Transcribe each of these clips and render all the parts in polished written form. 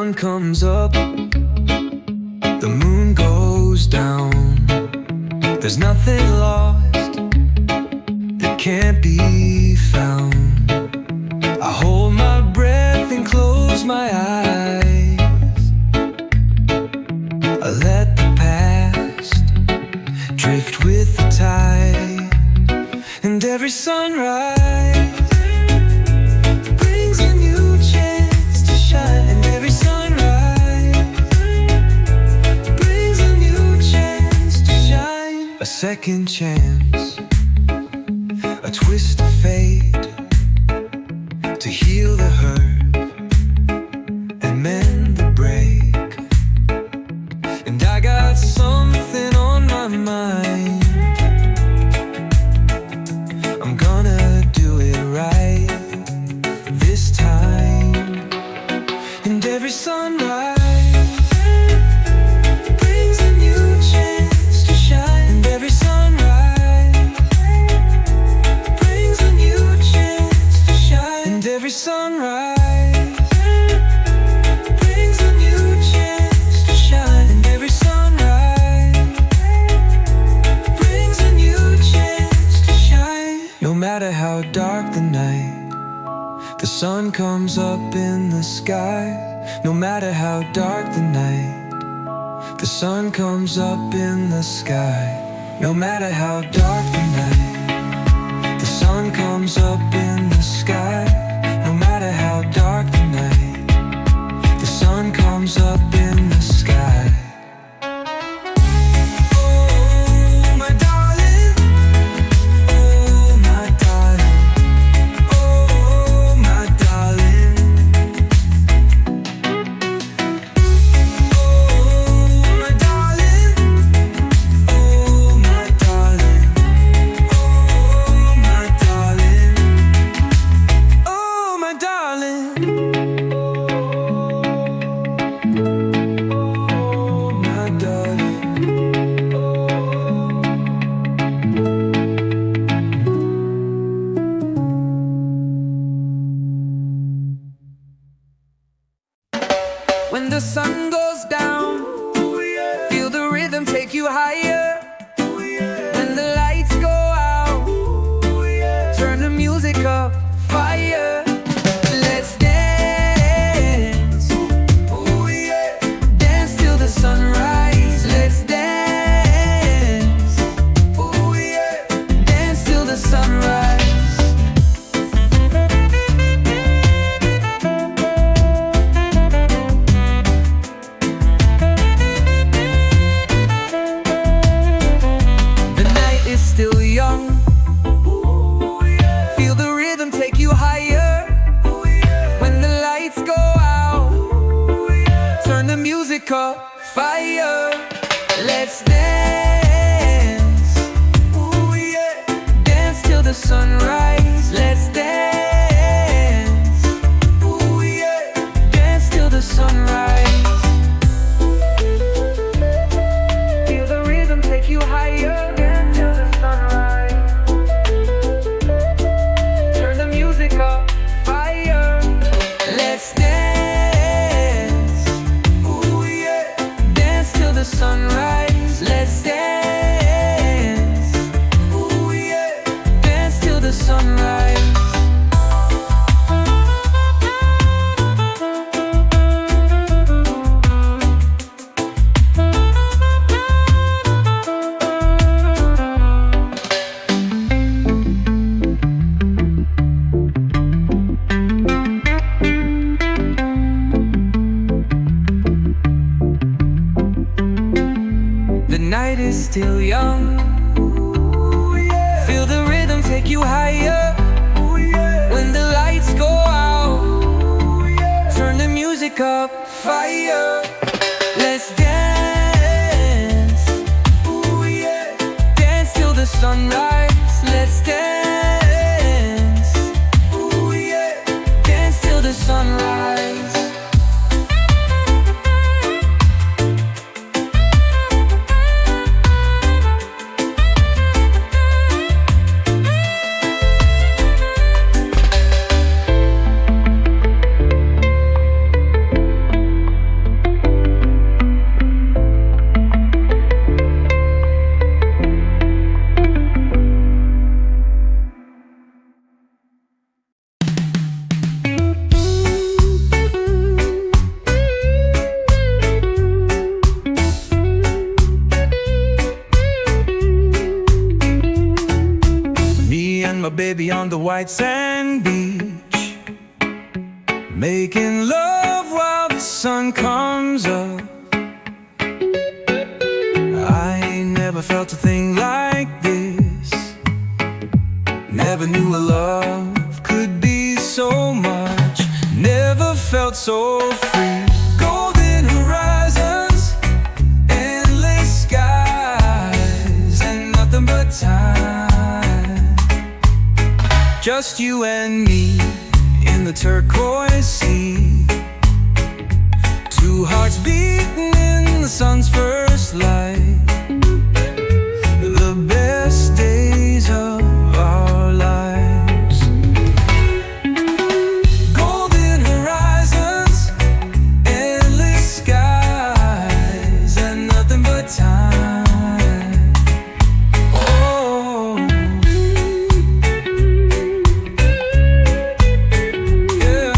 sun comes up, the moon goes down. There's nothing lost that can't be found. I hold my breath and close my eyes. I let the past drift with the tide. And every sunrise brings a new chance to shine. And every sunrise brings a new chance to shine. A second chance, a twist of fate, to heal the hurt and mend the break. And I got something on my mind. I'm gonna do it right this time. And every sunrise brings a new chance to shine. And every sunrise brings a new chance to shine. And every sunrise brings a new chance to shine. And every sunrise brings a new chance to shine. No matter how dark the night, the sun comes up in the sky. No matter how dark the night, the sun comes up in the sky. No matter how dark the night, the sun comes up in the sky. No matter how dark the night, the sun comes up in the sky. Oh, my darling. Oh, my darling. Oh, my darling. Oh, my darling. Oh, my darling. Oh, my darling. Oh, my darling. Oh, my darling. When the sun goes down, feel the rhythm take you higher. When the lights go out, turn the music up, fire. Let's dance, dance till the sunrise. Let's dance, dance till the sunrise. The night is still young. Feel the rhythm take you higher. When the lights go out, turn the music up, fire. Let's dance, dance till the sunrise. Let's dance, dance till the sunrise. Feel the rhythm take you higher. Dance till the sunrise. Turn the music up, fire. Let's dance, dance till the sunrise. Let's dance, dance till the sunrise. The night is still young. Feel the rhythm take you higher. When the lights go out, turn the music up, fire. Let's dance, dance till the sunrise. Let's dance, dance till the sunrise. baby, on the white sand beach, making love while the sun comes up. I ain't never felt a thing like this. Never knew a love could be so much. Never felt so free. Golden horizons, endless skies, and nothing but time. Just you and me in the turquoise sea, two hearts beating in the sun's first light. The best days of our lives. Golden horizons, endless skies, and nothing but time. Oh, yeah.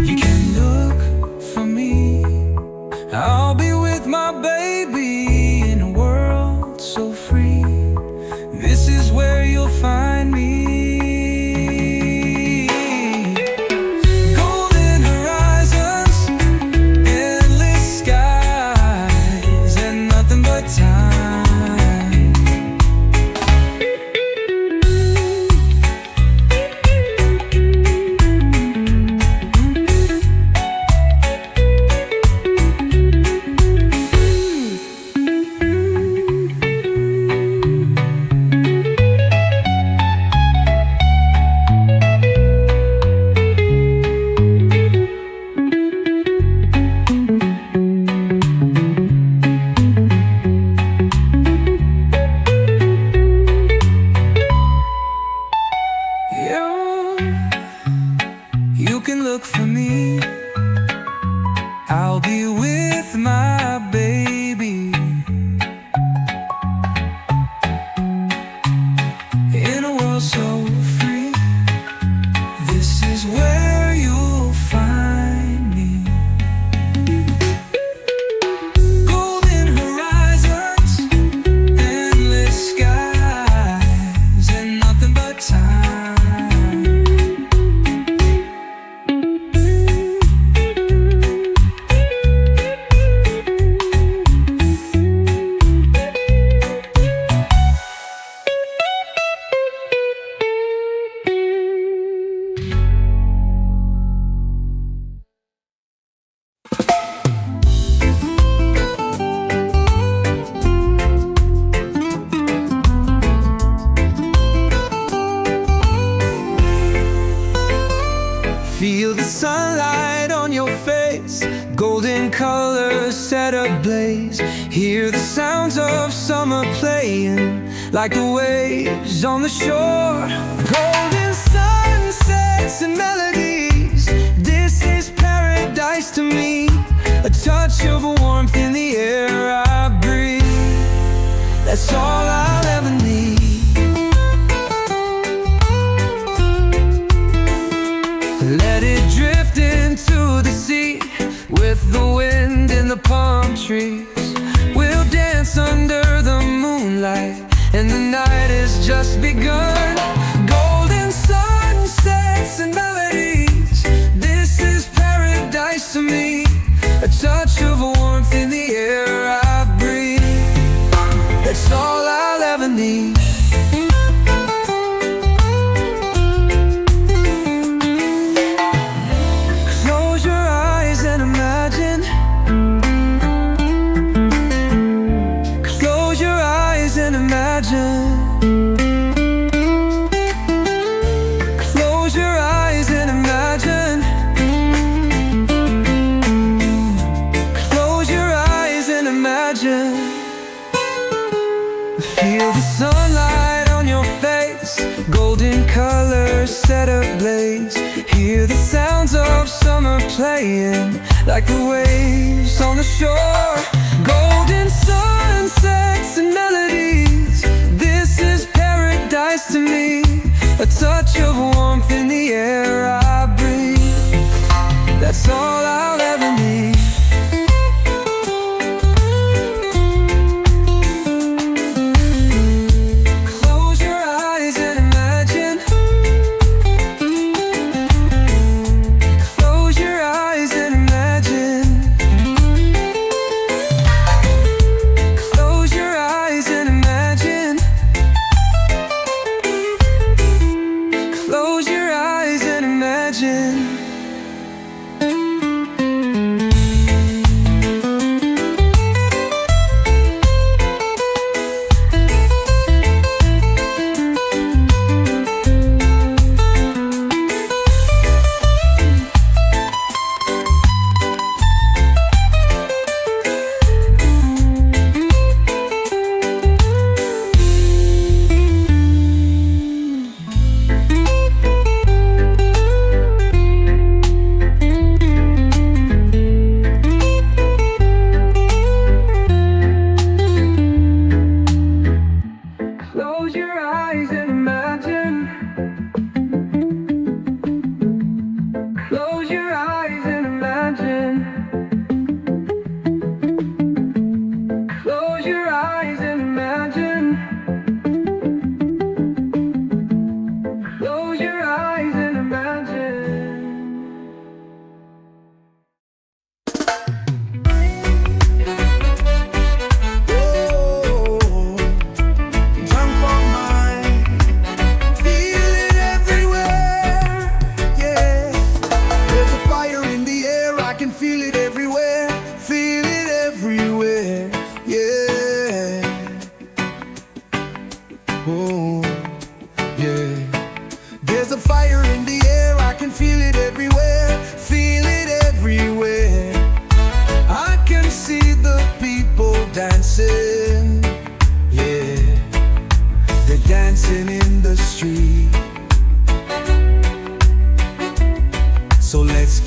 You can look for me, I'll be with my baby in a world so free. This is where you'll find me. Golden horizons, endless skies, and nothing but time. You can look for me, I'll be with my baby in a world so free. This is where you'll find me. Golden horizons, endless skies, and nothing but time. Feel the sunlight on your face, golden colors set ablaze. Hear the sounds of summer playing like the waves on the shore. Golden sunsets and melodies, this is paradise to me. A touch of warmth in the air I breathe, that's all I'll ever need. Let it drift into the sea with the wind in the palm trees. We'll dance under the moonlight, and the night has just begun. Golden sunsets and melodies, this is paradise to me. A touch of warmth in the air I breathe, that's all I'll ever need. Close your eyes and imagine. Close your eyes and imagine. Feel the sunlight on your face, golden colors set ablaze. Hear the sounds of summer playing like the waves on the shore. Golden sunsets and melodies, this is paradise to me. A touch of warmth in the air I breathe, that's all I'll ever need.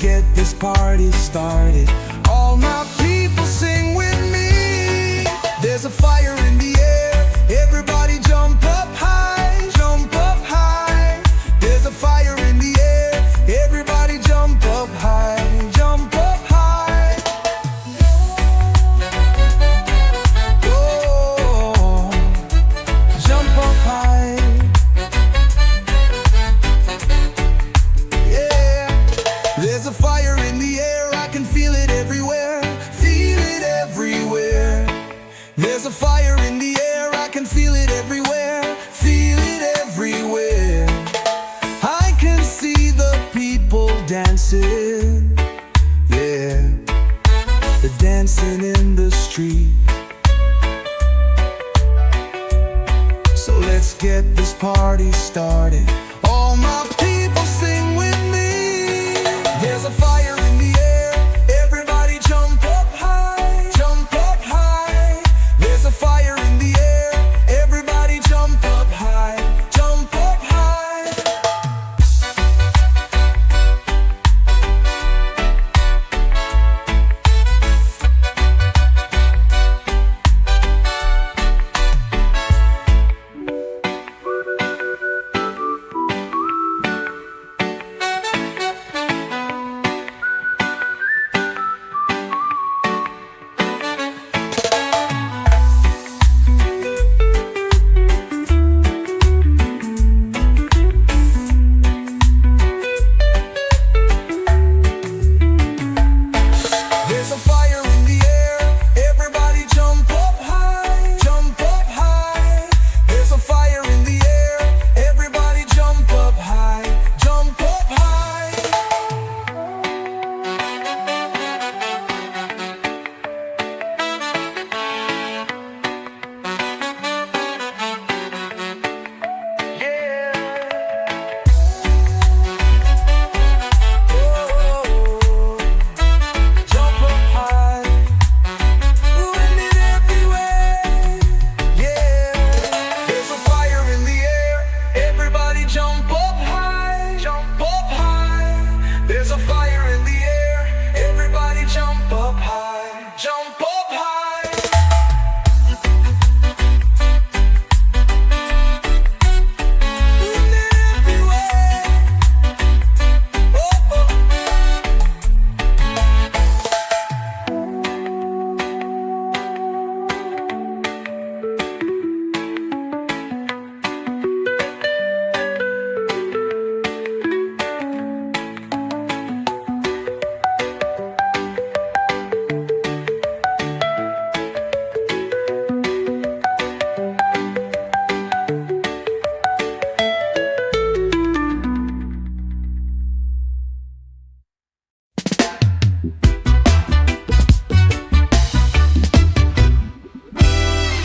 get this party started. All my people sing with me. There's a fire in the air, everybody jump up high, jump up high. There's a fire in the air, everybody jump up high, jump up high. Oh, jump up high. Yeah, there's a fire in the air, I can feel it everywhere, feel it everywhere. There's a fire in the air, I can feel it everywhere, feel it everywhere. I can see the people dancing, yeah, they're dancing in the street. So let's get this party started. All my people sing with me. There's a fire in the air, everybody jump up high, jump up high. There's a fire in the air, everybody jump up high, jump up high. There's a fire in the air, everybody jump up high, jump up high. There's a fire in the air, everybody jump up high, jump up high. Yeah. Oh. Jump up high, doing it everywhere. Yeah, there's a fire in the air, everybody jump up high, jump up high. There's a fire in the air, everybody jump up high, jump up high. Doing it everywhere. Oh, oh.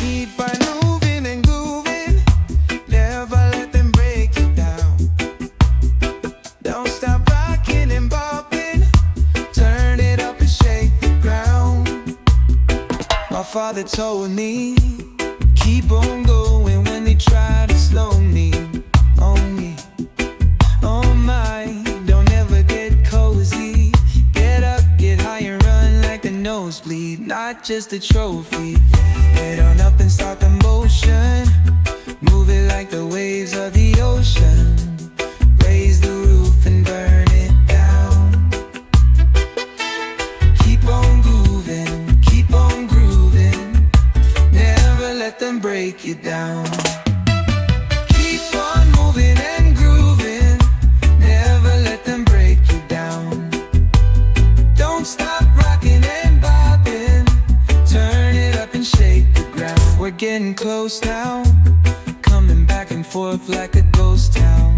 Eat by moving and grooving, never let them break you down. Don't stop rocking and bopping, turn it up and shake the ground. My father told me, keep on going when they try to slow me. Oh my, don't ever get cozy. Get up, get high and run like the nosebleed, not just a trophy. Head on up and start the motion, move it like the waves of the ocean. Raise the roof and burn it down. Keep on grooving, never let them break you down. Keep on moving and grooving, never let them break you down. Don't stop rocking and bopping, turn it up and shake the ground. We're getting close now, coming back and forth like a ghost town.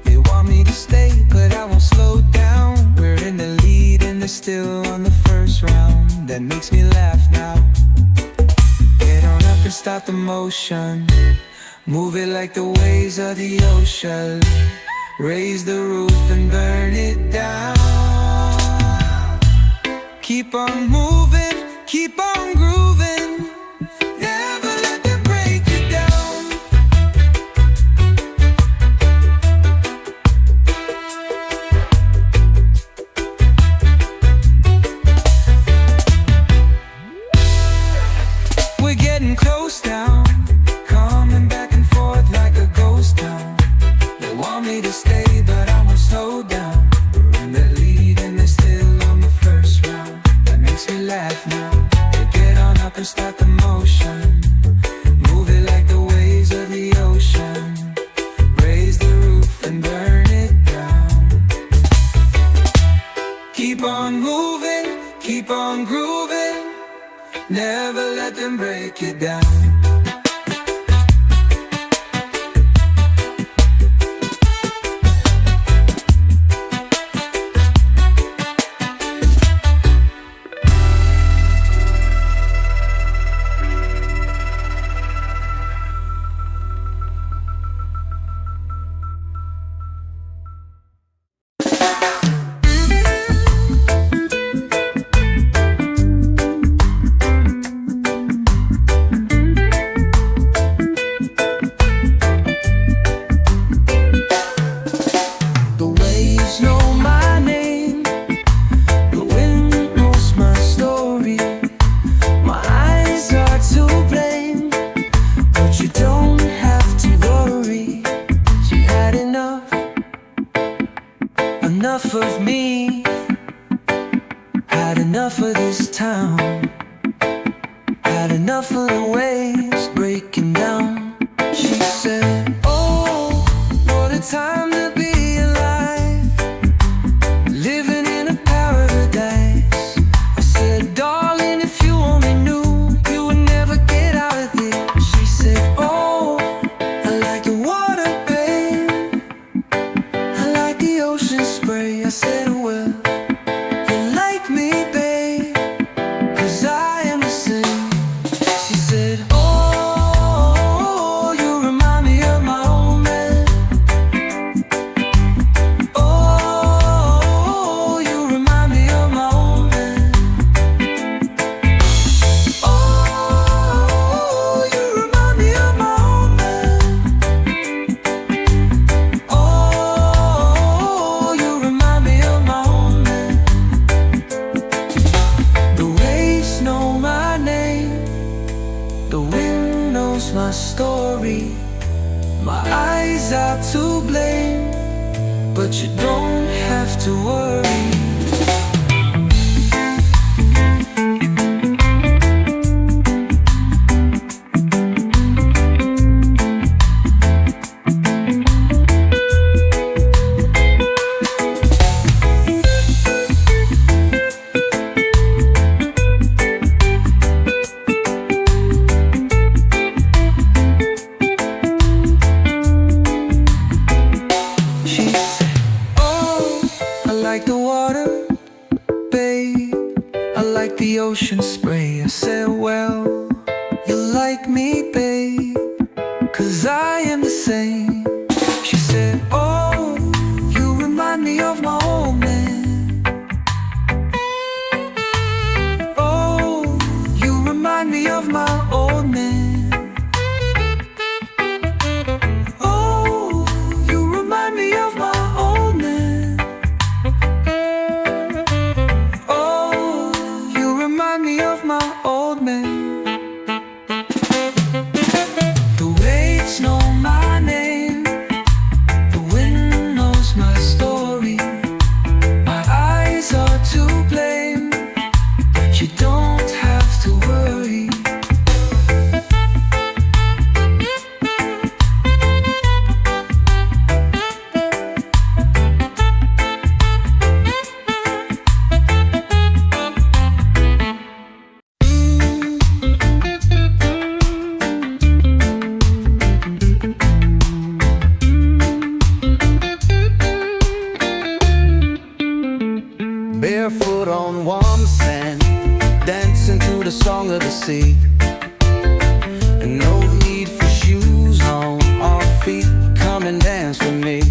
They want me to stay, but I won't slow down. We're in the lead and they're still on the first round. That makes me laugh now. Get on up and start the motion, move it like the waves of the ocean. Raise the roof and burn it down. Keep on moving, keep on grooving, never let them break you down. Keep on moving, keep on grooving, never let them break you down. Enough of me, had enough of this town, had enough of the waves breaking down. She said, oh, what a time to be alive, living in a paradise. I said, darling, if you only knew, you would never get out of there. She said, oh, I like the water, babe, I like the ocean spray. I said, well, you like me, babe, 'cause I am the same. She said, oh, you remind me of my old man. Oh, you remind me of my old man. Oh, you remind me of my old man. Oh, you remind me of my old man. The waves know my name, the wind knows my story. My eyes are to blame, but you don't have to worry. She said, oh, I like the water, babe, I like the ocean spray. I said, well, you like me, babe, 'cause I am the same. She said, oh, you remind me of my old man. Oh, you remind me of my old man. Oh, you remind me of my old man. Oh, you remind me of my old man. The waves know my name, the wind knows my story. My eyes are to blame, but you don't have to worry. Barefoot on warm sand, dancing to the song of the sea. And no need for shoes on our feet. Come and dance with me.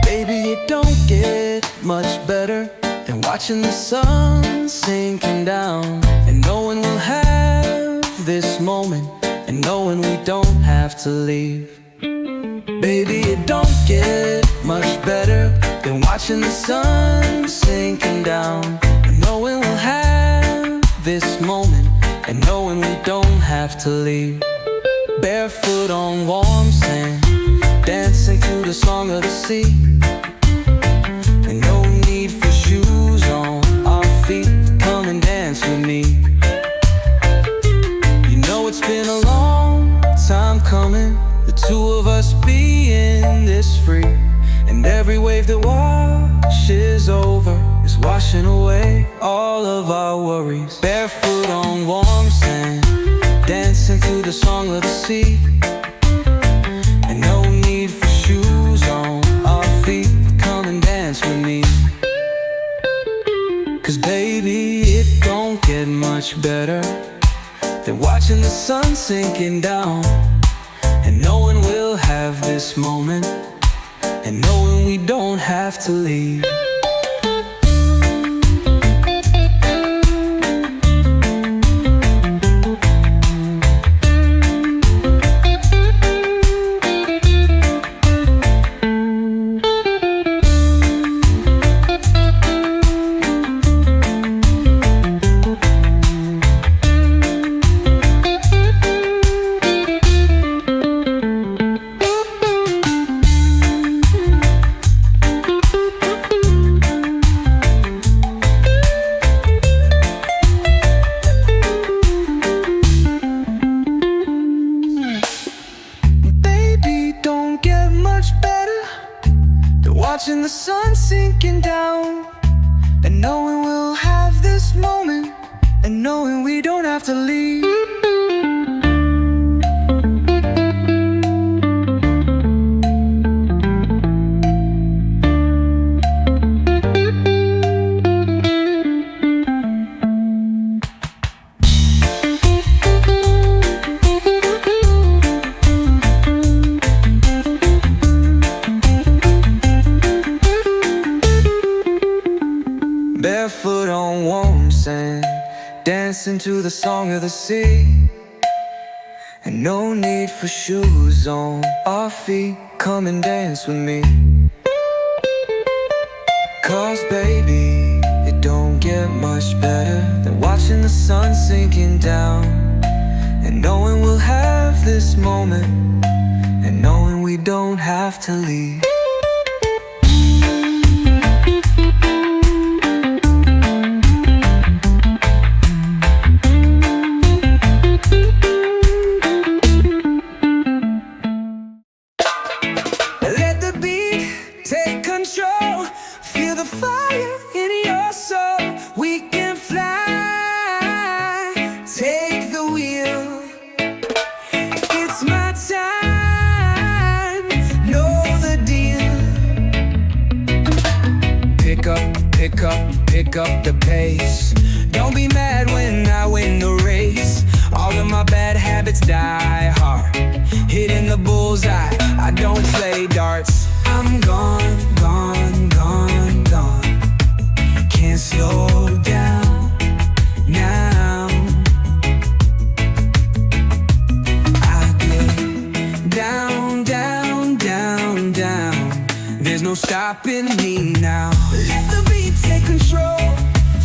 Baby, it don't get much better than watching the sun sinking down, and knowing we'll have this moment, and knowing we don't have to leave. Baby, it don't get much better than watching the sun sinking down, and knowing we'll have this moment, and knowing we don't have to leave. Barefoot on warm sand, dancing to the song of the sea. And no need for shoes on our feet. Come and dance with me. You know it's been a long time coming, the two of us being this free, and every wave that washes washing away all of our worries. Barefoot on warm sand, dancing to the song of the sea. And no need for shoes on our feet. Come and dance with me. 'Cause baby, it don't get much better than watching the sun sinking down, and knowing we'll have this moment, and knowing we don't have to leave. Watching the sun sinking down, and knowing we'll have this moment, and knowing we don't have to leave. Barefoot on warm sand, dancing to the song of the sea. And no need for shoes on our feet. Come and dance with me. 'Cause baby, it don't get much better than watching the sun sinking down, and knowing we'll have this moment, and knowing we don't have to leave. Take control, feel the fire in your soul. We can fly, take the wheel. It's my time, know the deal. Pick up, pick up, pick up the pace. Don't be mad when I win the race. All of my bad habits die hard, hitting the bullseye. I don't play darts. I'm gone, gone, gone, gone. Can't slow down now. I get down, down, down, down. There's no stopping me now. Let the beat take control.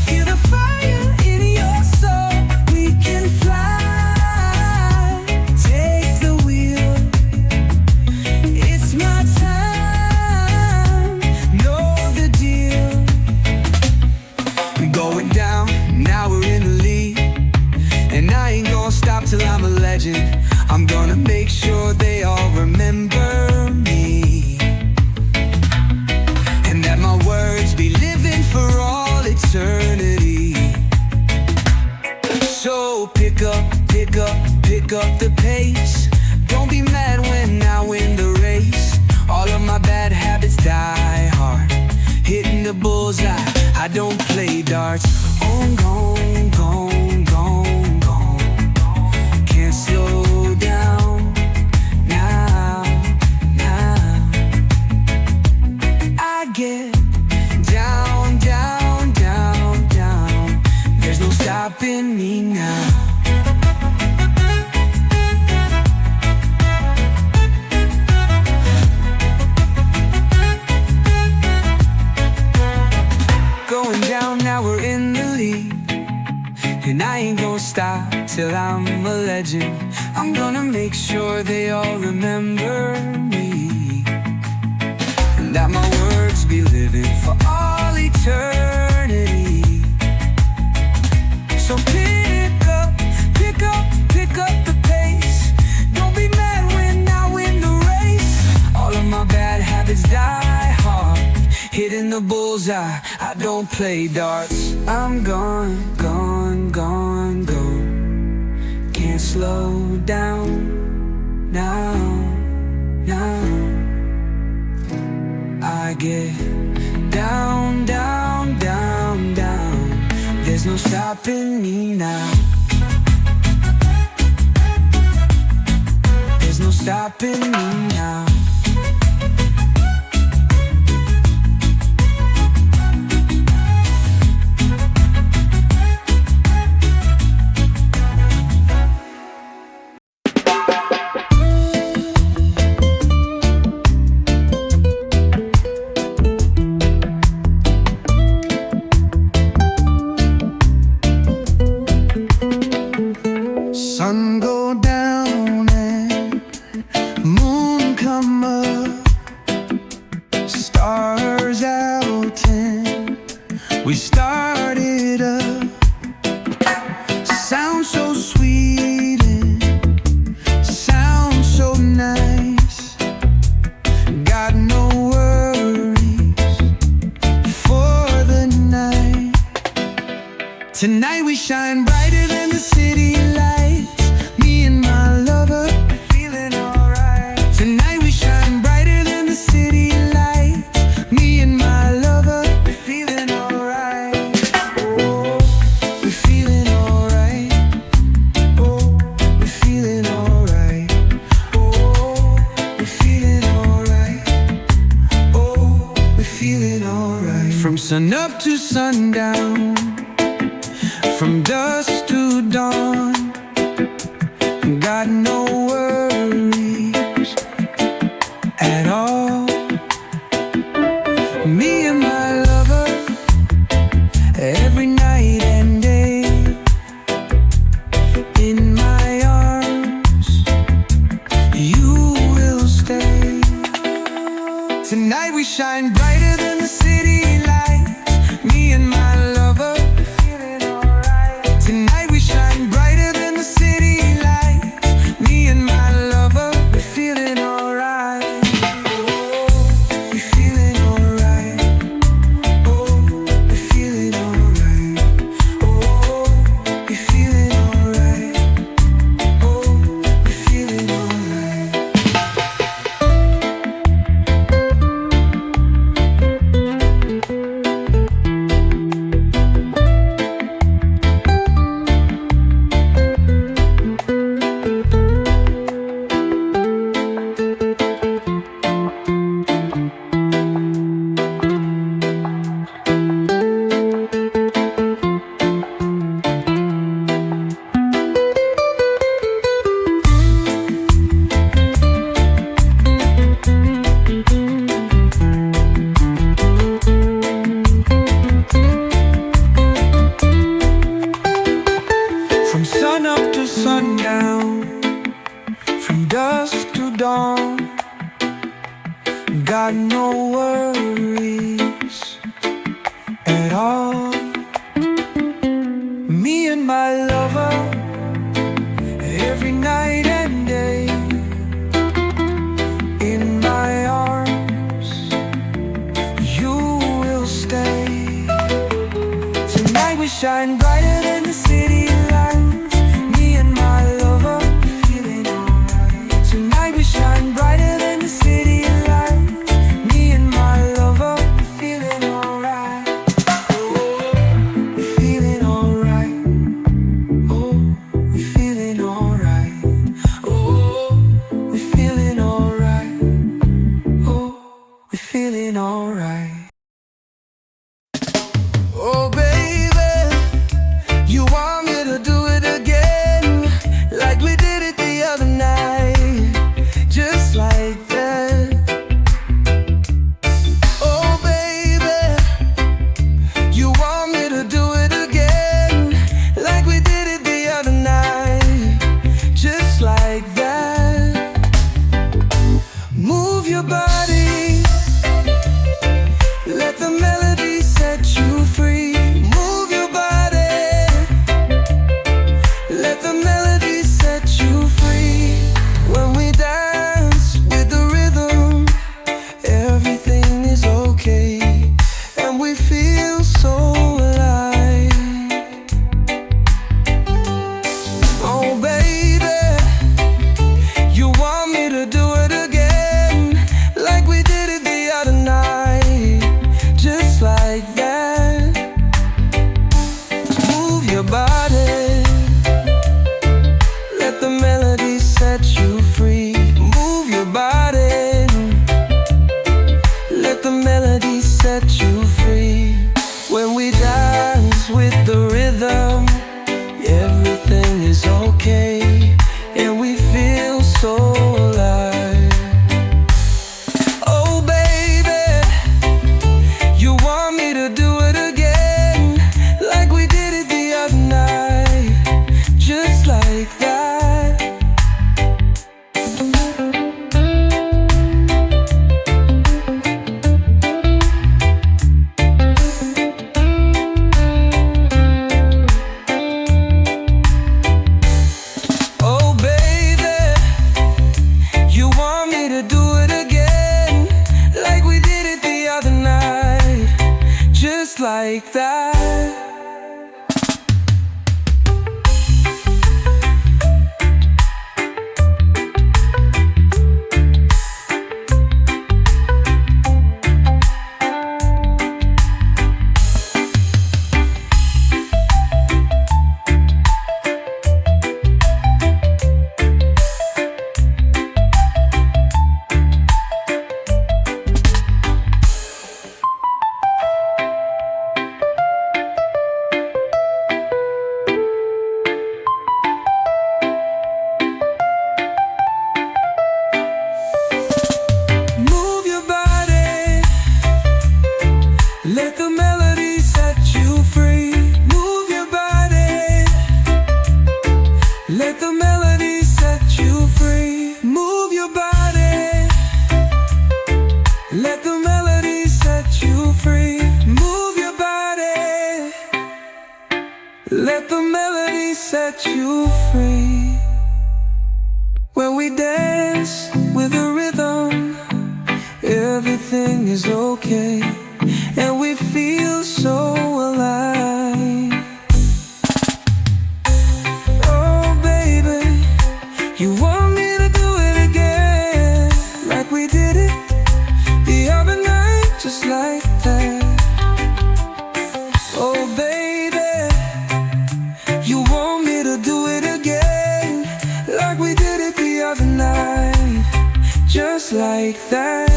Feel the fire in your soul. We can fly, take the wheel. It's my time, know the deal. We're going down, now we're in the lead, and I ain't gonna stop till I'm a legend. I'm gonna make sure they all remember me, and that my words be living for all eternity. So pick up, pick up, pick up the pace. Don't be mad when I win the race. All of my bad habits die hard, hitting the bullseye. I don't play darts. On, gone, gone, gone, gone. Can't slow down now, now. I get down, down, down, down. There's no stopping me now. Going down, now we're in the lead, and I ain't gonna stop till I'm a legend. I'm gonna make sure they all remember me, and that my words be living for all eternity. So pick up, pick up, pick up the pace. Don't be mad when I win the race. All of my bad habits die hard, hitting the bulls bullseye, I don't play darts. I'm gone, gone, gone, gone. Can't slow down now, now. I get down, down, down, down. There's no stopping me now. There's no stopping me now. Sun go down and moon come up, stars out and we started up. Sound so sweet and sound so nice. Got no worries for the night. Tonight we shine brighter than the city lights. Me and my lover, feeling alright. Tonight we shine brighter than the city lights. Me and my lover, feeling alright. Oh, we're feeling alright. Oh, we're feeling alright. Oh, we're feeling alright. Oh, we're feeling alright. From sun up to sundown, from dusk to dawn, got no worries at all. Me and my lover, every night and day, in my arms, you will stay. Tonight we shine brighter than the city lights. Me and my lover, tonight we shine brighter than the city lights. Me and my lover, we're feeling alright. Oh, we're feeling alright. Oh, we're feeling alright. Oh, we're feeling alright. Oh, we're feeling alright. From sun up to sundown, from dusk to dawn, got no worries at all. Me and my lover, every night and day, in my arms, you will stay. Tonight we shine brighter than the city lights. Me and my lover, feeling alright. Tonight we shine brighter than the city lights. Me and my lover, feeling alright. Oh, we're feeling alright. Oh, we're feeling alright. Oh, we're feeling alright. Oh, we're feeling alright. Oh baby, you want me to feel so alive. Oh baby, you want me to do it again, like we did it the other night, just like that. Move your body, let the melody set you free. Move your body, let the melody set you free. When we dance with the rhythm, everything is okay, and we feel so alive. Oh baby, you want me to do it again, like we did it the other night, just like that. Oh baby, you want me to do it again, like we did it the other night, just like that. Move your body, let the melody set you free. Move your body, let the melody set you free. Move your body, let the melody set you free. Move your body, let the melody set you free. When we dance with a rhythm, everything is okay, and we feel so alive. Oh baby, you want me to do it again, like we did it the other night, just like that. Oh baby, you want me to do it again, like we did it the other night, just like that.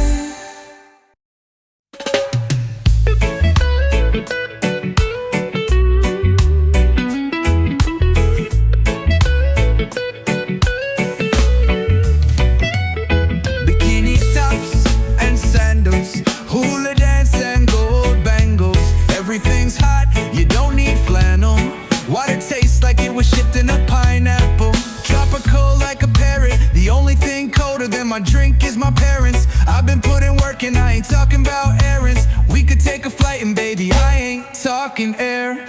Bikini tops and sandals, hula dance and gold bangles. Everything's hot, you don't need flannel. Water tastes like it was shipped in a pineapple. Tropical like a parrot, the only thing colder than my drink is my parents. I've been putting work and I ain't talking about errands. We could take a flight and baby, I ain't talking air.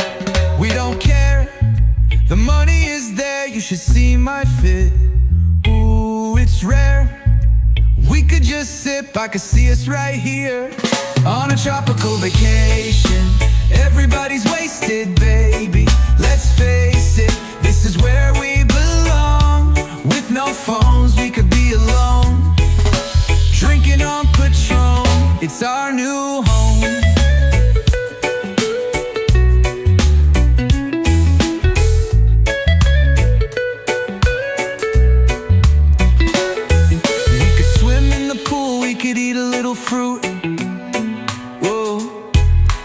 We don't care, the money is there, you should see my fit. Ooh, it's rare. We could just sip, I could see us right here on a tropical vacation. Everybody's wasted, baby, let's face it, this is where we belong. With no phones, we could be alone, drinking on Patron, it's our new home. We could swim in the pool, we could eat a little fruit. Whoa,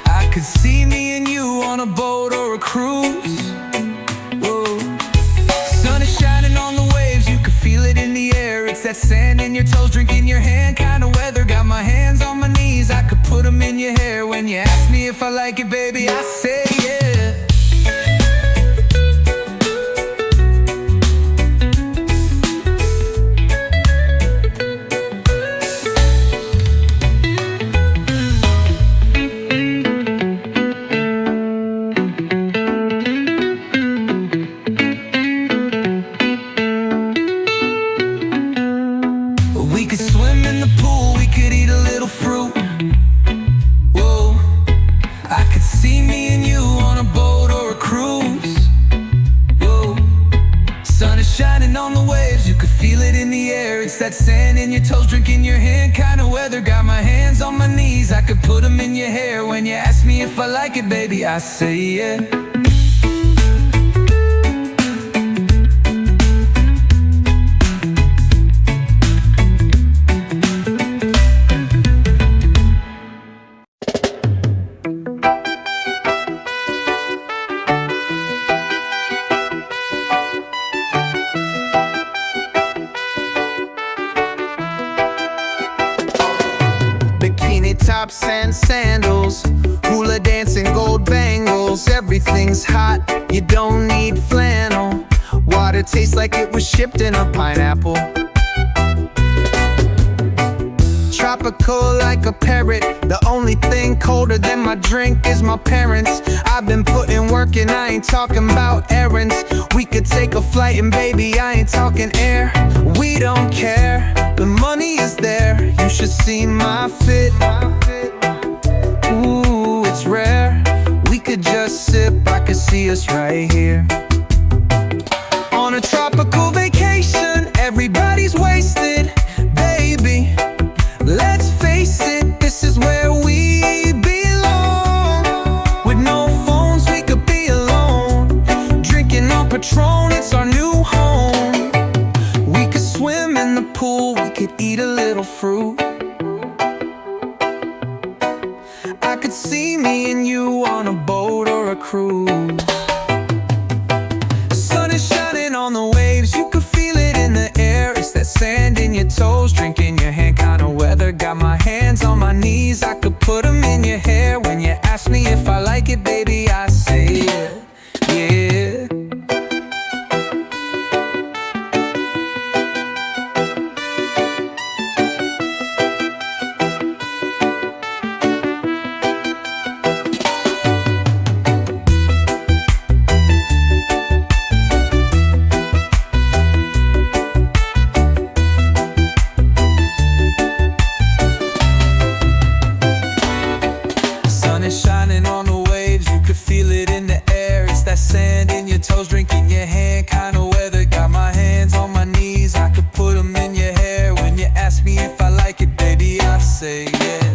I could see me and you on a boat or a cruise. Whoa, sun is shining on the waves, you could feel it in the air. It's that sand in your toes, drink in your hand kind of weather. Got my hands on my knees, I could put them in your hair. When you ask me if I like it, baby, I say yeah. that sand in your toes, drink in your hand kind of weather. Got my hands on my knees, I could put them in your hair. When you ask me if I like it, baby, I say yeah. Bikini tops and sandals, hula dancing, gold bangles. Everything's hot, you don't need flannel. Water tastes like it was shipped in a pineapple. Tropical like a parrot, the only thing colder than my drink is my parents. I've been putting work in, I ain't talking about errands. We could take a flight and baby, I ain't talking air. We don't care, the money is there. You should see my fit. Ooh, it's rare. We could just sip, I could see us right here. On a tropical vacation, everybody's wasted. Baby, let's face it, this is where we belong. With no phones, we could be alone. Drinking on Patron, it's our new home. We could swim in the pool, we could eat a little fruit. I could see me and you on a boat or a cruise. Sun is shining on the waves, you could feel it in the air. It's that sand in your toes, drink in your hand kind of weather. Got my hands on my knees, I could put them in your hair. When you ask me if I like it, baby, I say yeah, yeah. Shining on the waves, you could feel it in the air. It's that sand in your toes, drink in your hand kind of weather. Got my hands on my knees, I could put them in your hair. When you ask me if I like it, baby, I say yeah.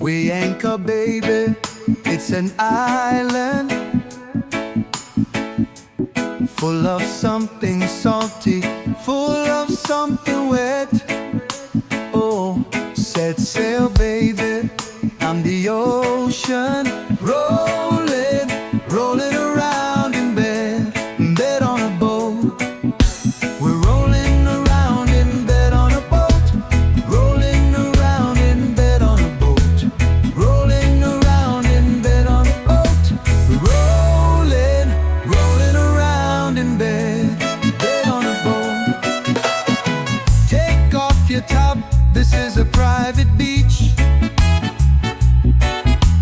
We anchor, baby, it's an island full of something salty, full of something wet. Oh, set sail, baby, I'm the ocean, rolling, rolling around in bed, bed on a boat. We're rolling around in bed on a boat, rolling around in bed on a boat, rolling around in bed on a boat, rolling, rolling around in bed, bed on a boat. Take off your top, this is a private beach.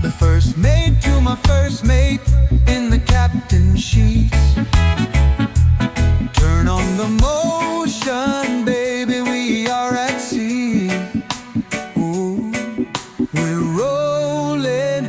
The first mate to my first mate in the captain's sheets. Turn on the motion, baby, we are at sea. Ooh, we're rolling,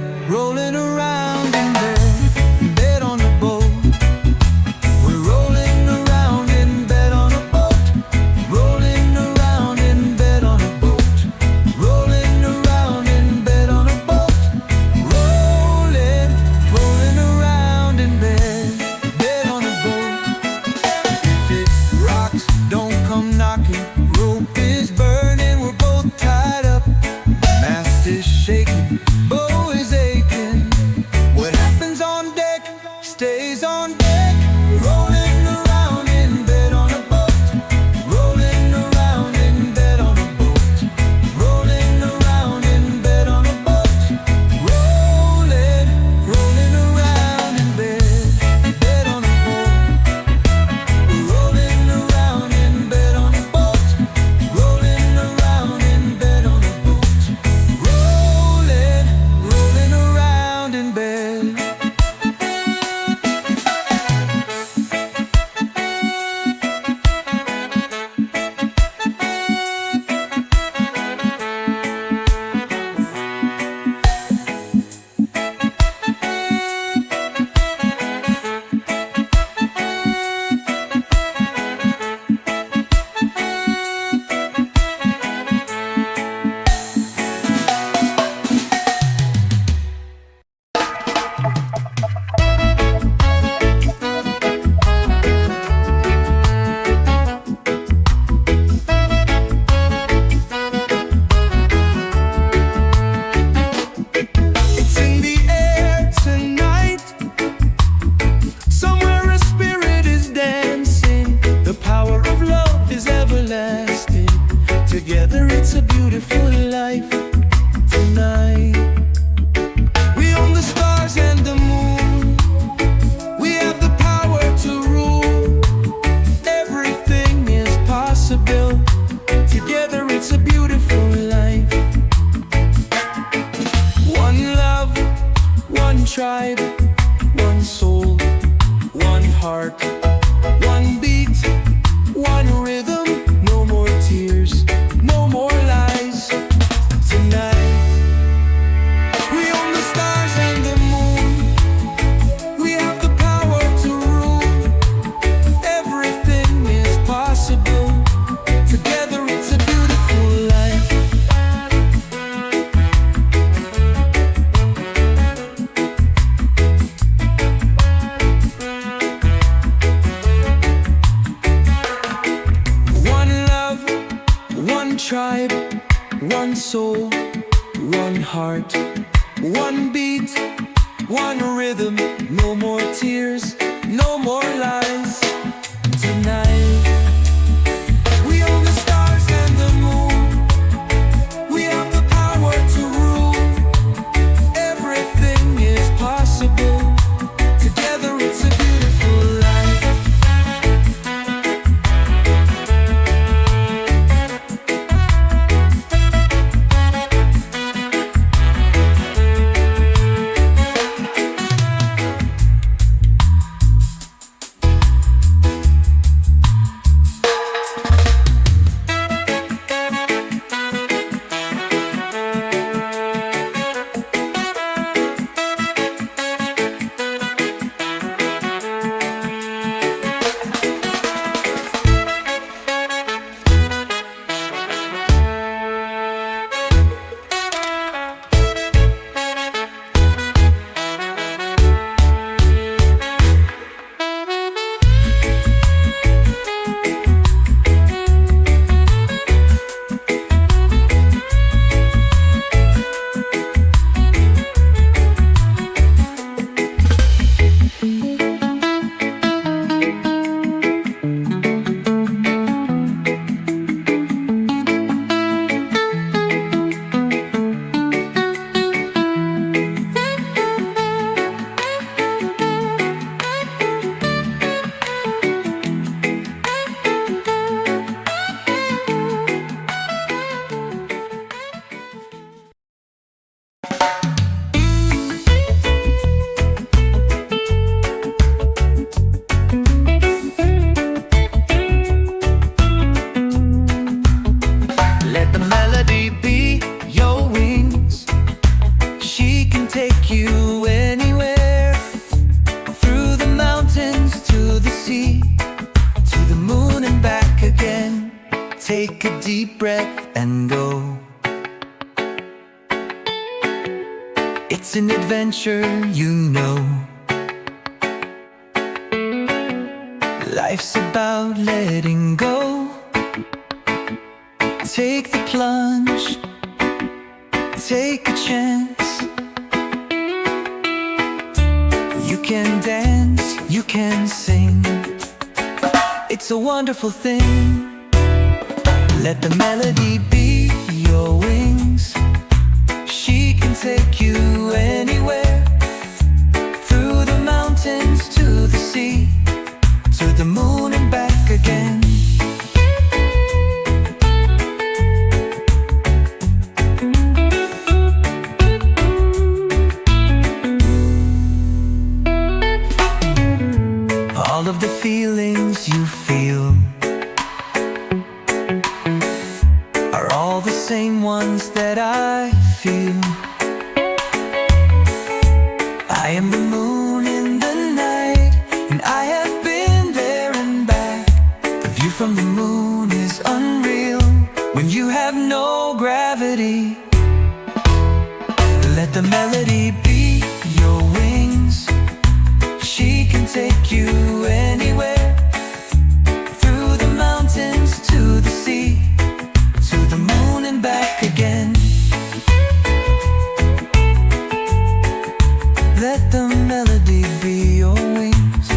Together it's a beautiful life tonight. We own the stars and the moon. We have the power to rule. Everything is possible. Together it's a beautiful life. One love, one tribe, one soul, one heart, one beat, one rhythm. No more tears, no more lies tonight. We own the stars and the moon. We have the power to rule. Everything is possible. Together it's a beautiful life. One love, one tribe, one soul, one heart, one beat, one rhythm. No more tears, no more lies tonight. We own the stars and the moon. We have the power to rule. Everything is possible. Together it's a beautiful life. Let the melody be your wings. She can take you anywhere, through the mountains to the sea, to the moon and back again. Take a deep breath and go. It's an adventure, you know. Life's about letting go. Take the plunge, take a chance. You can dance, you can sing. It's a wonderful thing. Let the melody be your wings. She can take you anywhere, through the mountains to the sea, to the moon and back again. All of the feelings you feel are all the same ones that I feel. I am the moon in the night, and I have been there and back. The view from the moon is unreal when you have no gravity. Let the melody be your wings. She can take you anywhere, through the mountains to the sea, to the moon and back again. Let the melody be your wings.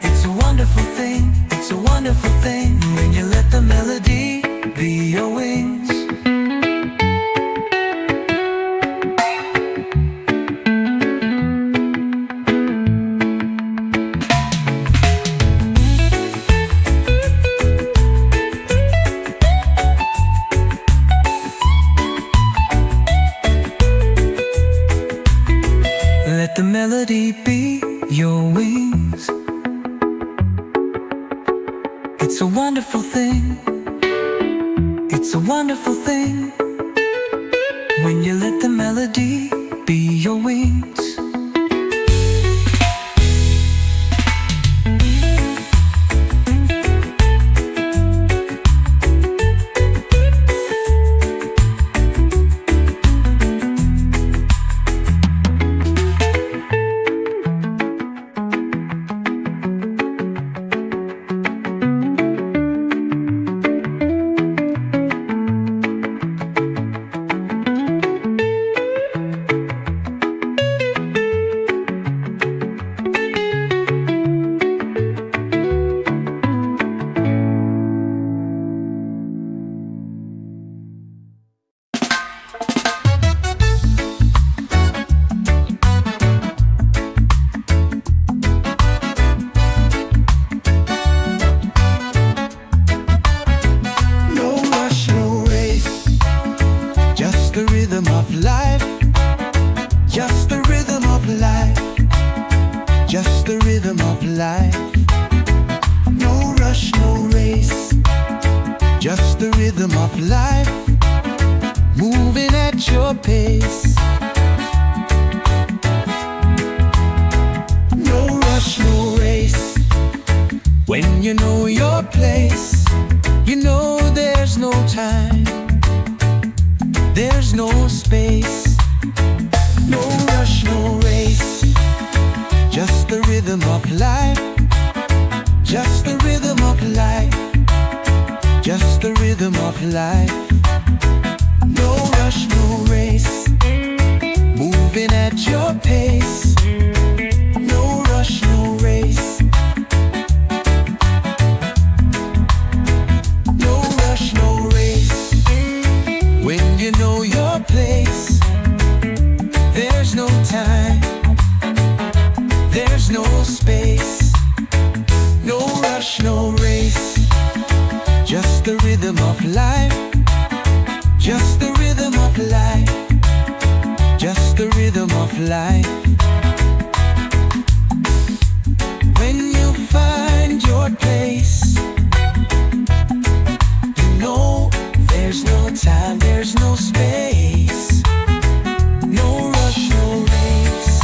It's a wonderful thing, it's a wonderful thing when you let the melody be your wings. wonderful thing. It's a wonderful thing when you let the melody be your wings. Just the rhythm of life. No rush, no race. Just the rhythm of life. Moving at your pace. No rush, no race. When you know your place, you know there's no time, there's no space. No rush, no race. Just the rhythm of life. Just the rhythm of life. Just the rhythm of life. No rush, no race. Moving at your pace. No rush, no race. No rush, no race. When you know your place, there's no time, there's no space. No rush, no race. Just the rhythm of life. Just the rhythm of life. Just the rhythm of life. When you find your place, you know there's no time, there's no space. No rush, no race.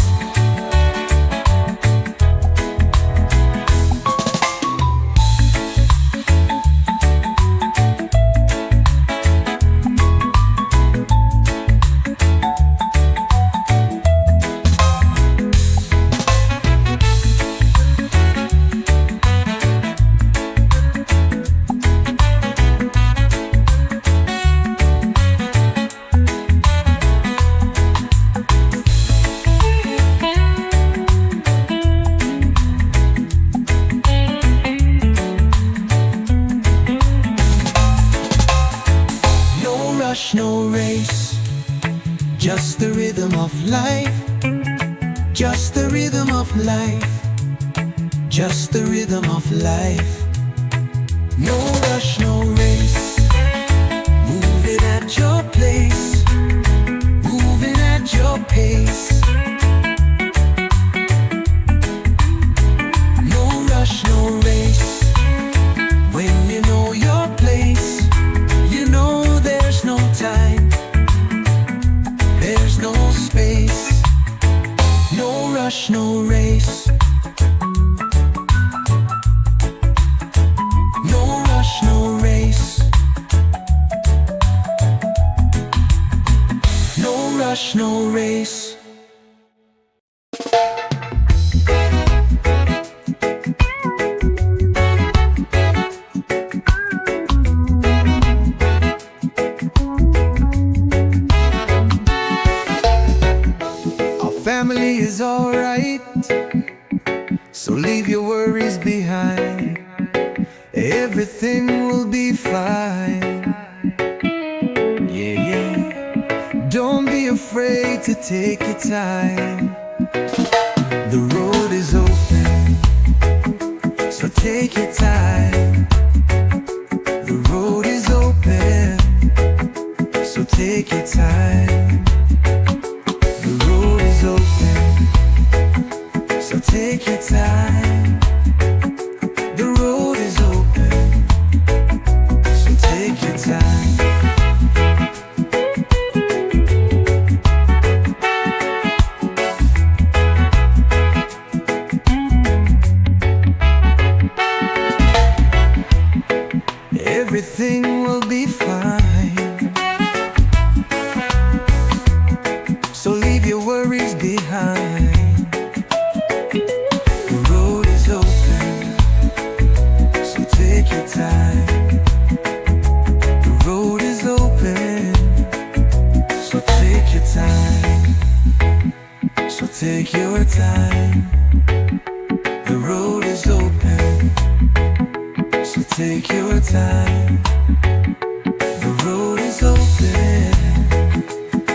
No race. Just the rhythm of life. Just the rhythm of life. Just the rhythm of life. No rush, no race. Moving at your place. Moving at your pace. No rush, no race. When you know your place, you know there's no time, there's no space. No rush, no race. No rush, no race. No rush, no race. Family is alright, so leave your worries behind. Everything will be fine. Yeah, yeah. Don't be afraid to take your time. The road is open, so take your time. The road is open, so take your time. So take your time. The road is open, everything will be fine. So leave your worries behind. The road is open, so take your time. The road is open, so take your time. So take your time. The road is open, so take your time. The road is open,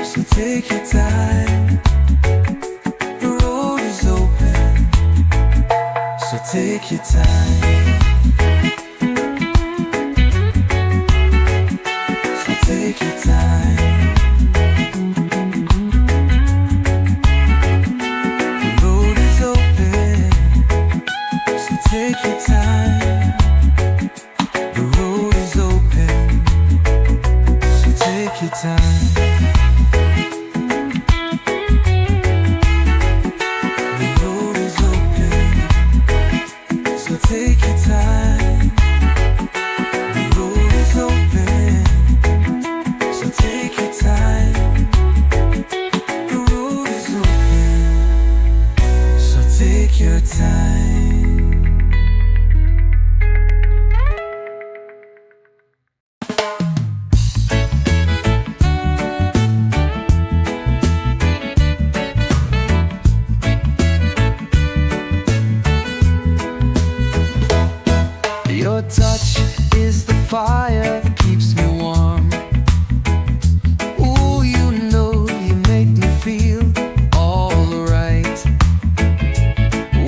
so take your time. The road is open, so take your time. So take your time. The road is open, so take your time. The road is open, so take your time. The road is open, so take your time. The road is open, so take your time. The road is open, so take your time. Your touch is the fire that keeps me warm. Ooh, you know you make me feel alright.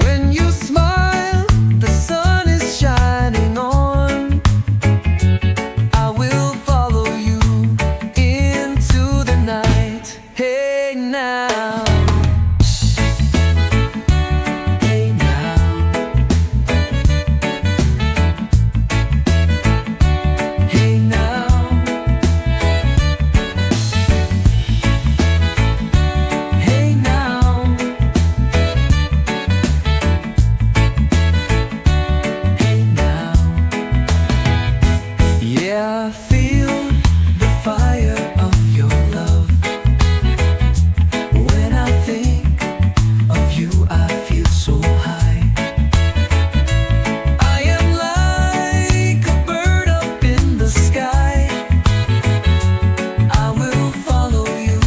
When you smile, the sun is shining on. I will follow you into the night. Hey now. Hey now. Hey now. Hey now. Hey now. Yeah, I feel the fire of your love. When I think of you, I feel so high. I am like a bird up in the sky. I will follow you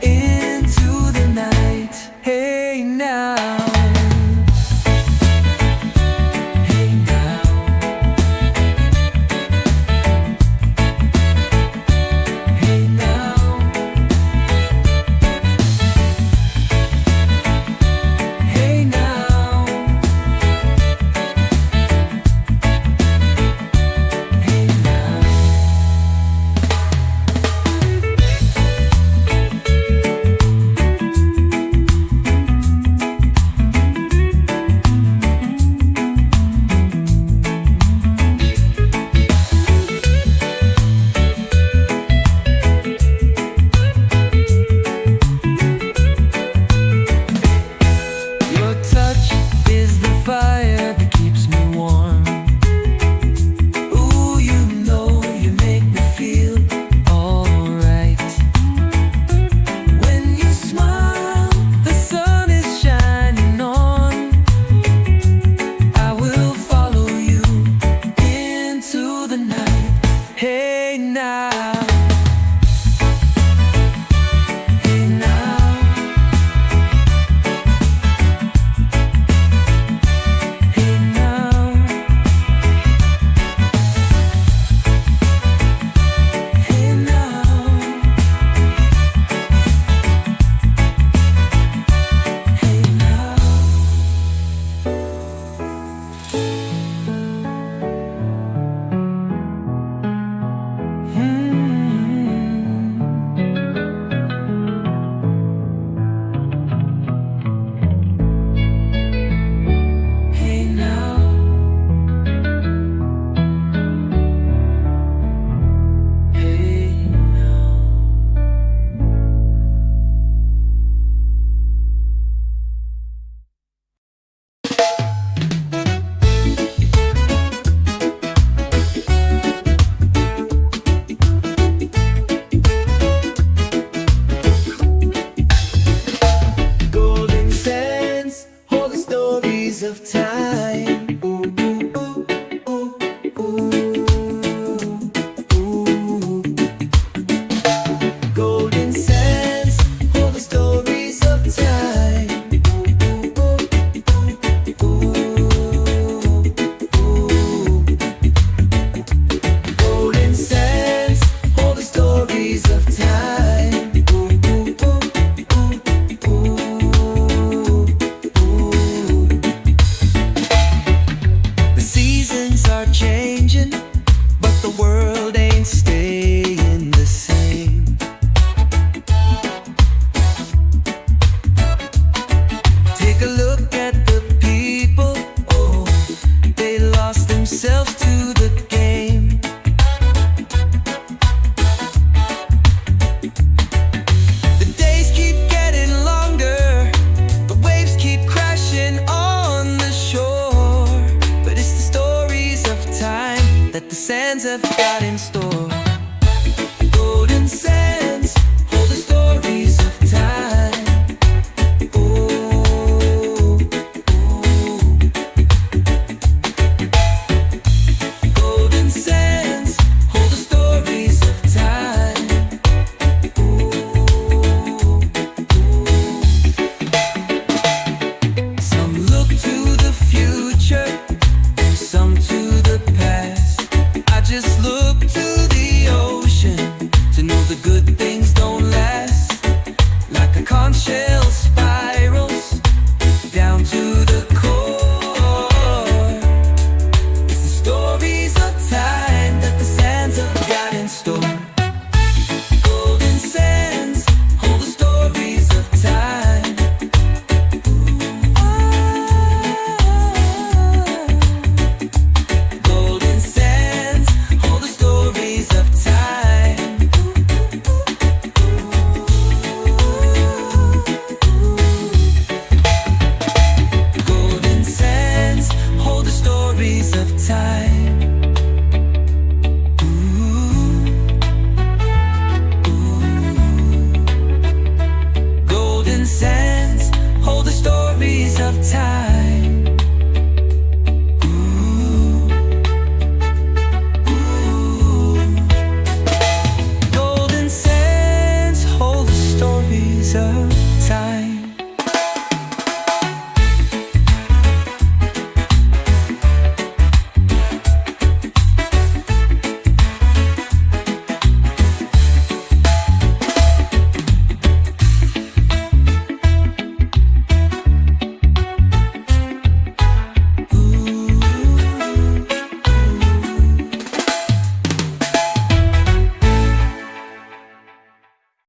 into the night. Hey now. Hey now. Hey now. Hey now. Hey now. Your touch is the fire that keeps me warm. Ooh, you know you make me feel alright. When you smile, the sun is shining on. I will follow you into the night. Hey now. Hey now. Hey now. Hey now. Hey now. Hmm. the world ain't staying the same. Take a look at the people, oh, they lost themselves to the game. The days keep getting longer, the waves keep crashing on the shore, but it's the stories of time that the sands have got in store. Golden sands